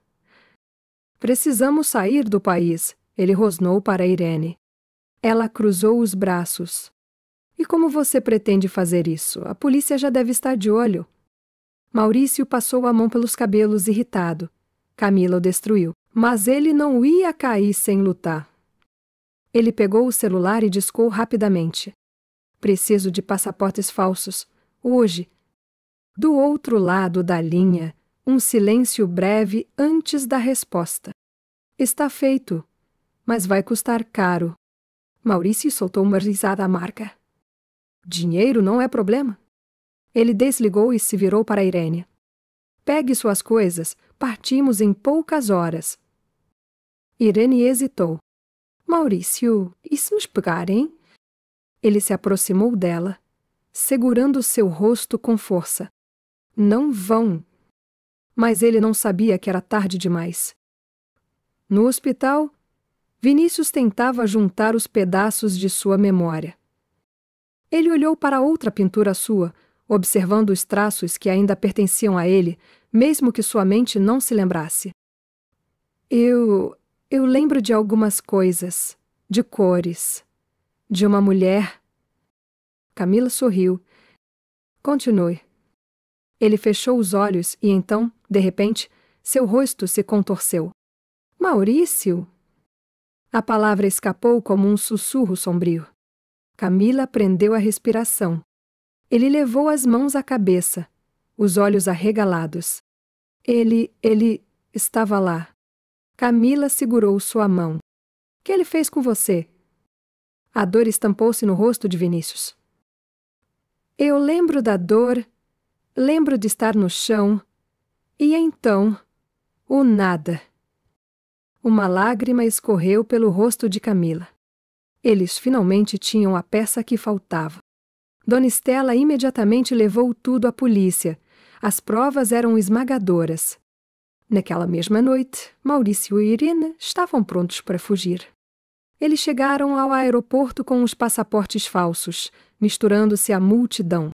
S1: Precisamos sair do país, ele rosnou para Irene. Ela cruzou os braços. E como você pretende fazer isso? A polícia já deve estar de olho. Maurício passou a mão pelos cabelos, irritado. Camila o destruiu, mas ele não ia cair sem lutar. Ele pegou o celular e discou rapidamente. Preciso de passaportes falsos. Hoje. Do outro lado da linha, um silêncio breve antes da resposta. Está feito, mas vai custar caro. Maurício soltou uma risada amarga. Dinheiro não é problema. Ele desligou e se virou para Irene. Pegue suas coisas, partimos em poucas horas. Irene hesitou. Maurício, e se nos pegarem? Ele se aproximou dela, segurando seu rosto com força. Não vão. Mas ele não sabia que era tarde demais. No hospital, Vinícius tentava juntar os pedaços de sua memória. Ele olhou para outra pintura sua, observando os traços que ainda pertenciam a ele, mesmo que sua mente não se lembrasse. Eu lembro de algumas coisas, de cores, de uma mulher. Camila sorriu. Continue. Ele fechou os olhos e então, de repente, seu rosto se contorceu. Maurício? A palavra escapou como um sussurro sombrio. Camila prendeu a respiração. Ele levou as mãos à cabeça, os olhos arregalados. Ele estava lá. Camila segurou sua mão. Que ele fez com você? A dor estampou-se no rosto de Vinícius. Eu lembro da dor, lembro de estar no chão, e então, o nada. Uma lágrima escorreu pelo rosto de Camila. Eles finalmente tinham a peça que faltava. Dona Estela imediatamente levou tudo à polícia. As provas eram esmagadoras. Naquela mesma noite, Maurício e Irene estavam prontos para fugir. Eles chegaram ao aeroporto com os passaportes falsos, misturando-se à multidão.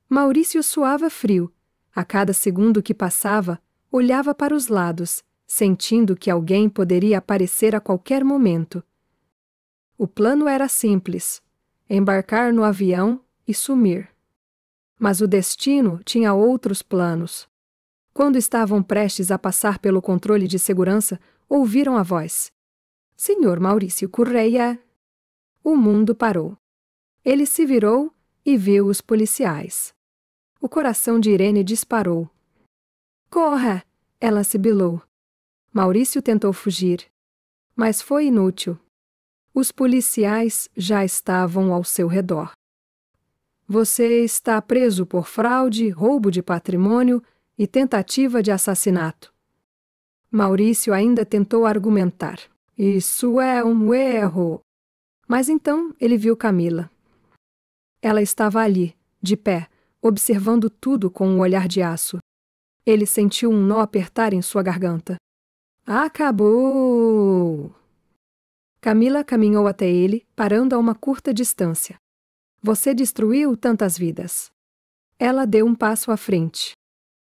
S1: Maurício suava frio. A cada segundo que passava, olhava para os lados, sentindo que alguém poderia aparecer a qualquer momento. O plano era simples: embarcar no avião e sumir. Mas o destino tinha outros planos. Quando estavam prestes a passar pelo controle de segurança, ouviram a voz. Senhor Maurício Correia. O mundo parou. Ele se virou e viu os policiais. O coração de Irene disparou. Corra! Ela sibilou. Maurício tentou fugir, mas foi inútil. Os policiais já estavam ao seu redor. Você está preso por fraude, roubo de patrimônio e tentativa de assassinato. Maurício ainda tentou argumentar. Isso é um erro. Mas então ele viu Camila. Ela estava ali, de pé, observando tudo com um olhar de aço. Ele sentiu um nó apertar em sua garganta. Acabou! Camila caminhou até ele, parando a uma curta distância. Você destruiu tantas vidas. Ela deu um passo à frente.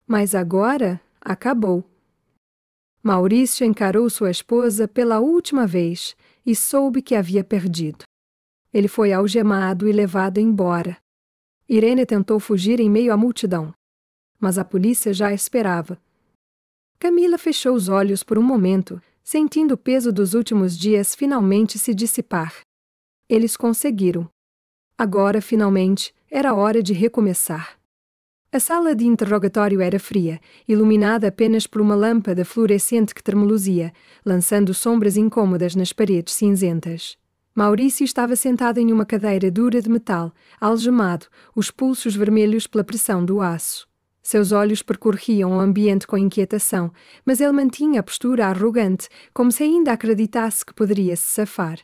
S1: Mas agora acabou. Maurício encarou sua esposa pela última vez e soube que havia perdido. Ele foi algemado e levado embora. Irene tentou fugir em meio à multidão, mas a polícia já a esperava. Camila fechou os olhos por um momento, sentindo o peso dos últimos dias finalmente se dissipar. Eles conseguiram. Agora, finalmente, era hora de recomeçar. A sala de interrogatório era fria, iluminada apenas por uma lâmpada fluorescente que tremeluzia, lançando sombras incômodas nas paredes cinzentas. Maurício estava sentado em uma cadeira dura de metal, algemado, os pulsos vermelhos pela pressão do aço. Seus olhos percorriam o ambiente com inquietação, mas ele mantinha a postura arrogante, como se ainda acreditasse que poderia se safar.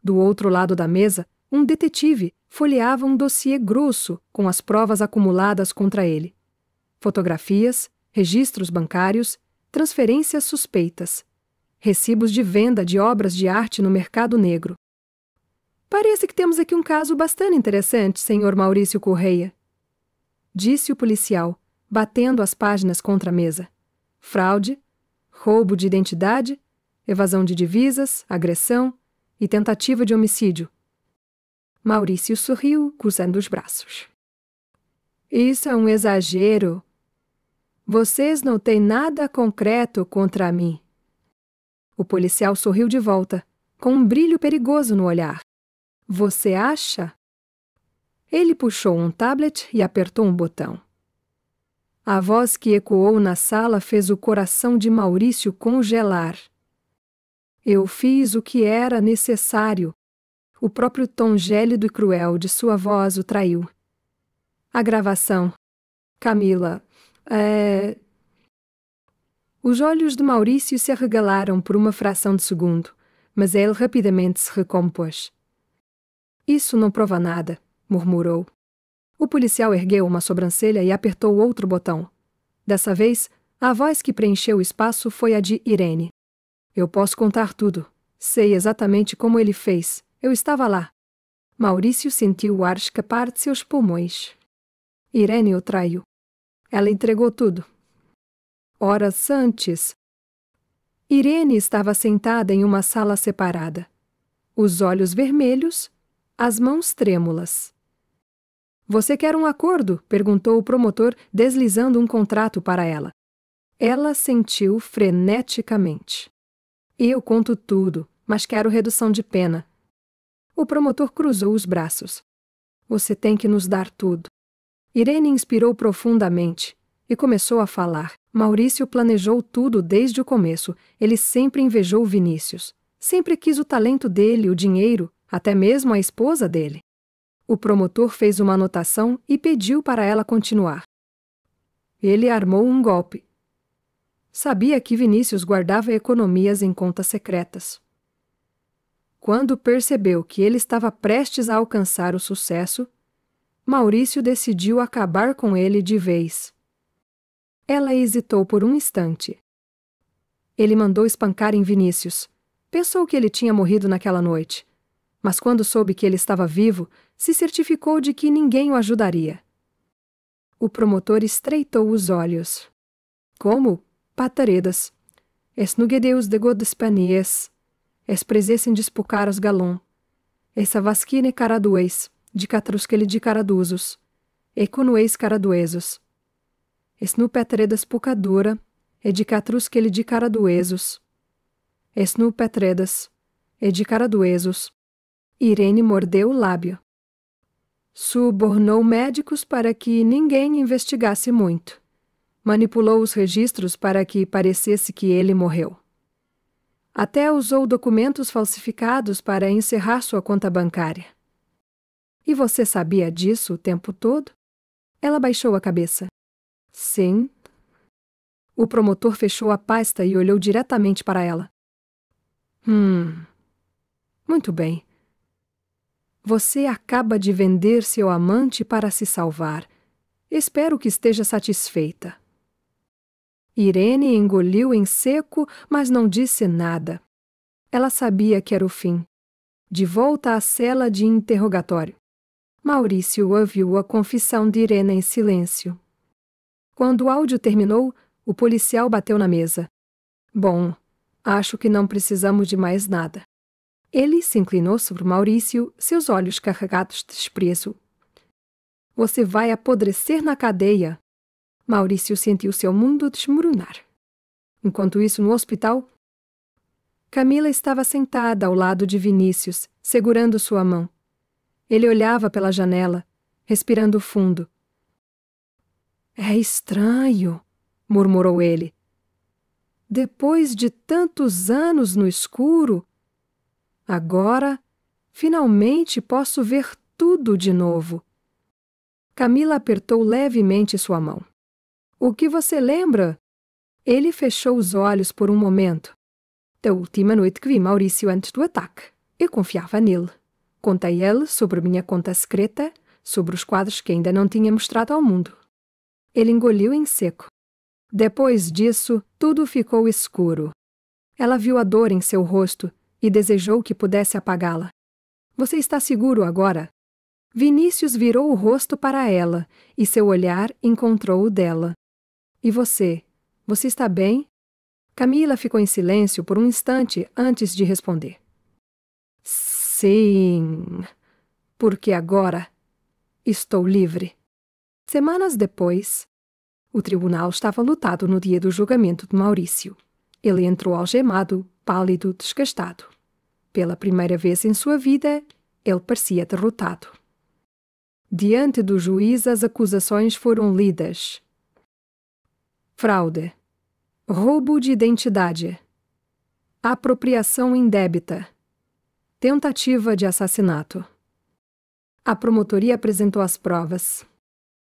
S1: Do outro lado da mesa, um detetive folheava um dossiê grosso com as provas acumuladas contra ele. Fotografias, registros bancários, transferências suspeitas, recibos de venda de obras de arte no mercado negro. Parece que temos aqui um caso bastante interessante, senhor Maurício Correia, disse o policial, batendo as páginas contra a mesa. Fraude, roubo de identidade, evasão de divisas, agressão e tentativa de homicídio. Maurício sorriu, cruzando os braços. Isso é um exagero. Vocês não têm nada concreto contra mim. O policial sorriu de volta, com um brilho perigoso no olhar. Você acha? Ele puxou um tablet e apertou um botão. A voz que ecoou na sala fez o coração de Maurício congelar. Eu fiz o que era necessário. O próprio tom gélido e cruel de sua voz o traiu. A gravação. Camila, Os olhos de Maurício se arregalaram por uma fração de segundo, mas ele rapidamente se recompôs. Isso não prova nada, murmurou. O policial ergueu uma sobrancelha e apertou outro botão. Dessa vez, a voz que preencheu o espaço foi a de Irene. Eu posso contar tudo. Sei exatamente como ele fez. Eu estava lá. Maurício sentiu o ar escapar de seus pulmões. Irene o traiu. Ela entregou tudo. Horas antes, Irene estava sentada em uma sala separada. Os olhos vermelhos, as mãos trêmulas. Você quer um acordo? Perguntou o promotor, deslizando um contrato para ela. Ela sentiu freneticamente. Eu conto tudo, mas quero redução de pena. O promotor cruzou os braços. Você tem que nos dar tudo. Irene inspirou profundamente e começou a falar. Maurício planejou tudo desde o começo. Ele sempre invejou Vinícius. Sempre quis o talento dele, o dinheiro, até mesmo a esposa dele. O promotor fez uma anotação e pediu para ela continuar. Ele armou um golpe. Sabia que Vinícius guardava economias em contas secretas. Quando percebeu que ele estava prestes a alcançar o sucesso, Maurício decidiu acabar com ele de vez. Ela hesitou por um instante. Ele mandou espancar em Vinícius. Pensou que ele tinha morrido naquela noite. Mas quando soube que ele estava vivo, se certificou de que ninguém o ajudaria. O promotor estreitou os olhos. Como? Pataredas. Es nugedeus de godespanies. Es presessem dispucaras galon. Essa vasquine caradueis, de catrusquele de caradusos. Econueis caraduesos. Es nu petredas pucadura, e de catrusquele de caraduesos. Es nu petredas, e de caraduesos. Irene mordeu o lábio. Subornou médicos para que ninguém investigasse muito. Manipulou os registros para que parecesse que ele morreu. Até usou documentos falsificados para encerrar sua conta bancária. E você sabia disso o tempo todo? Ela baixou a cabeça. Sim. O promotor fechou a pasta e olhou diretamente para ela. Muito bem. Você acaba de vender seu amante para se salvar. Espero que esteja satisfeita. Irene engoliu em seco, mas não disse nada. Ela sabia que era o fim. De volta à cela de interrogatório. Maurício ouviu a confissão de Irene em silêncio. Quando o áudio terminou, o policial bateu na mesa. Bom, acho que não precisamos de mais nada. Ele se inclinou sobre Maurício, seus olhos carregados de desprezo. Você vai apodrecer na cadeia. Maurício sentiu seu mundo desmoronar. Enquanto isso, no hospital, Camila estava sentada ao lado de Vinícius, segurando sua mão. Ele olhava pela janela, respirando fundo. É estranho, murmurou ele. Depois de tantos anos no escuro, agora, finalmente posso ver tudo de novo. Camila apertou levemente sua mão. O que você lembra? Ele fechou os olhos por um momento. Da última noite que vi Maurício antes do ataque. Eu confiava nele. Contei-lhe sobre minha conta secreta, sobre os quadros que ainda não tinha mostrado ao mundo. Ele engoliu em seco. Depois disso, tudo ficou escuro. Ela viu a dor em seu rosto e desejou que pudesse apagá-la. Você está seguro agora? Vinícius virou o rosto para ela e seu olhar encontrou o dela. E você? Você está bem? Camila ficou em silêncio por um instante antes de responder. Sim, porque agora estou livre. Semanas depois, o tribunal estava lotado no dia do julgamento de Maurício. Ele entrou algemado, pálido, desgastado. Pela primeira vez em sua vida, ele parecia derrotado. Diante do juiz, as acusações foram lidas. Fraude. Roubo de identidade. Apropriação indébita. Tentativa de assassinato. A promotoria apresentou as provas.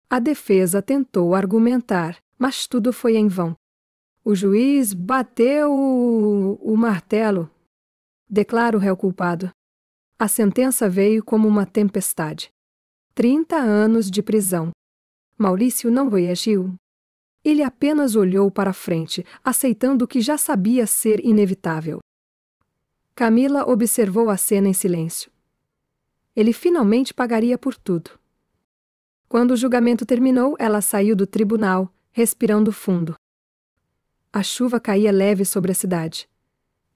S1: A defesa tentou argumentar, mas tudo foi em vão. O juiz bateu o martelo. Declara o réu culpado. A sentença veio como uma tempestade. 30 anos de prisão. Maurício não reagiu. Ele apenas olhou para frente, aceitando o que já sabia ser inevitável. Camila observou a cena em silêncio. Ele finalmente pagaria por tudo. Quando o julgamento terminou, ela saiu do tribunal, respirando fundo. A chuva caía leve sobre a cidade.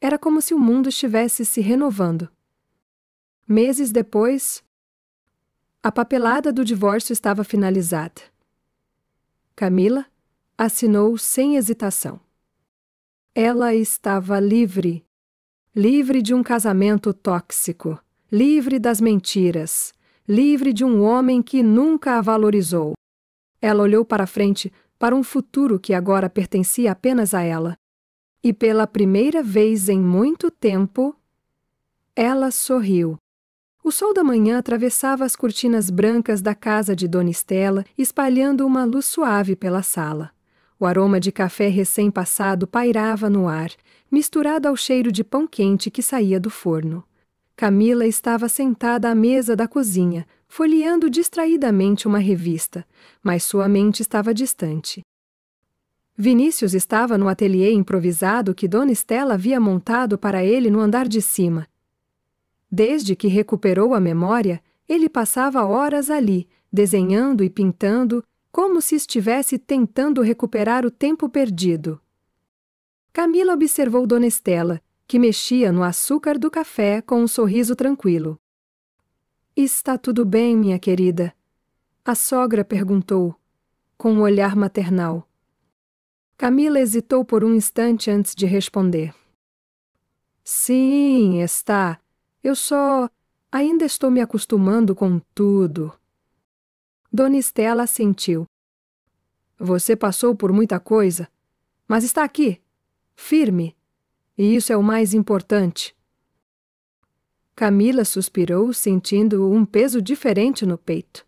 S1: Era como se o mundo estivesse se renovando. Meses depois, a papelada do divórcio estava finalizada. Camila assinou sem hesitação. Ela estava livre. Livre de um casamento tóxico. Livre das mentiras. Livre de um homem que nunca a valorizou. Ela olhou para frente, para um futuro que agora pertencia apenas a ela. E pela primeira vez em muito tempo, ela sorriu. O sol da manhã atravessava as cortinas brancas da casa de Dona Estela, espalhando uma luz suave pela sala. O aroma de café recém-passado pairava no ar, misturado ao cheiro de pão quente que saía do forno. Camila estava sentada à mesa da cozinha, folheando distraidamente uma revista, mas sua mente estava distante. Vinícius estava no ateliê improvisado que Dona Estela havia montado para ele no andar de cima. Desde que recuperou a memória, ele passava horas ali, desenhando e pintando, como se estivesse tentando recuperar o tempo perdido. Camila observou Dona Estela, que mexia no açúcar do café com um sorriso tranquilo. Está tudo bem, minha querida? A sogra perguntou, com um olhar maternal. Camila hesitou por um instante antes de responder. Sim, está. Eu ainda estou me acostumando com tudo. Dona Estela assentiu. Você passou por muita coisa, mas está aqui, firme, e isso é o mais importante. Camila suspirou, sentindo um peso diferente no peito.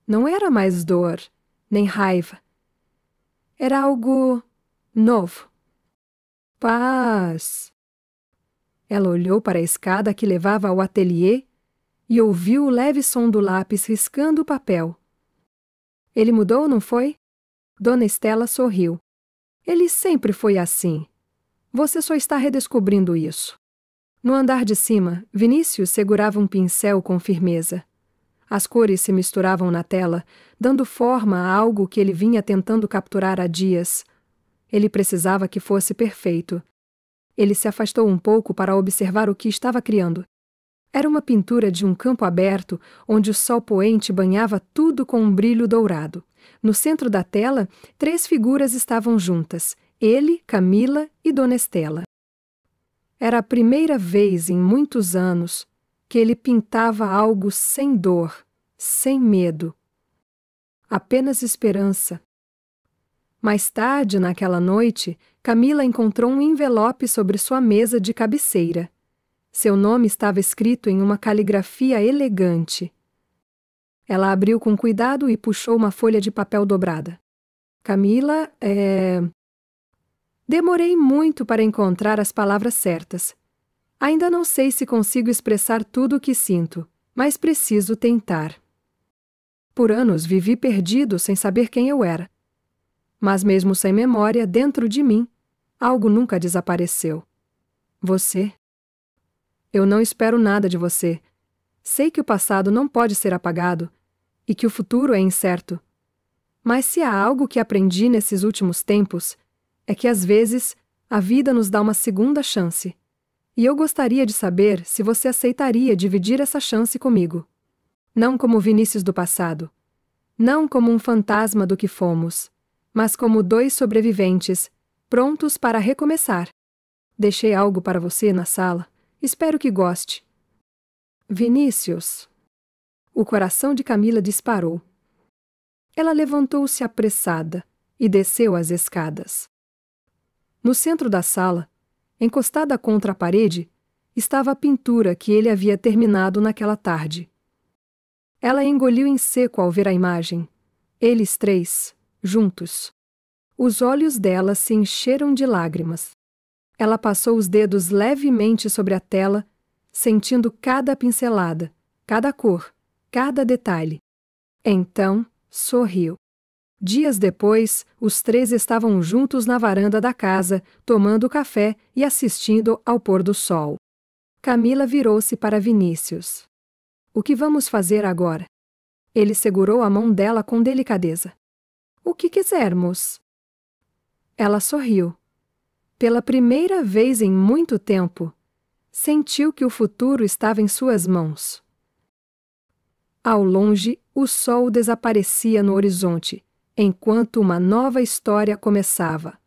S1: Não era mais dor, nem raiva. Era algo novo. Paz. Ela olhou para a escada que levava ao ateliê e ouviu o leve som do lápis riscando o papel. Ele mudou, não foi? Dona Estela sorriu. Ele sempre foi assim. Você só está redescobrindo isso. No andar de cima, Vinícius segurava um pincel com firmeza. As cores se misturavam na tela, dando forma a algo que ele vinha tentando capturar há dias. Ele precisava que fosse perfeito. Ele se afastou um pouco para observar o que estava criando. Era uma pintura de um campo aberto, onde o sol poente banhava tudo com um brilho dourado. No centro da tela, 3 figuras estavam juntas: ele, Camila e Dona Estela. Era a primeira vez em muitos anos que ele pintava algo sem dor, sem medo. Apenas esperança. Mais tarde, naquela noite, Camila encontrou um envelope sobre sua mesa de cabeceira. Seu nome estava escrito em uma caligrafia elegante. Ela abriu com cuidado e puxou uma folha de papel dobrada. Camila, Demorei muito para encontrar as palavras certas. Ainda não sei se consigo expressar tudo o que sinto, mas preciso tentar. Por anos vivi perdido sem saber quem eu era. Mas mesmo sem memória, dentro de mim, algo nunca desapareceu. Você. Eu não espero nada de você. Sei que o passado não pode ser apagado e que o futuro é incerto. Mas se há algo que aprendi nesses últimos tempos, é que às vezes a vida nos dá uma segunda chance. E eu gostaria de saber se você aceitaria dividir essa chance comigo. Não como Vinícius do passado. Não como um fantasma do que fomos, mas como 2 sobreviventes, prontos para recomeçar. Deixei algo para você na sala. Espero que goste. Vinícius. O coração de Camila disparou. Ela levantou-se apressada e desceu as escadas. No centro da sala, encostada contra a parede, estava a pintura que ele havia terminado naquela tarde. Ela engoliu em seco ao ver a imagem. Eles 3, juntos. Os olhos dela se encheram de lágrimas. Ela passou os dedos levemente sobre a tela, sentindo cada pincelada, cada cor, cada detalhe. Então, sorriu. Dias depois, os 3 estavam juntos na varanda da casa, tomando café e assistindo ao pôr do sol. Camila virou-se para Vinícius. O que vamos fazer agora? Ele segurou a mão dela com delicadeza. O que quisermos. Ela sorriu. Pela primeira vez em muito tempo, sentiu que o futuro estava em suas mãos. Ao longe, o sol desaparecia no horizonte, enquanto uma nova história começava.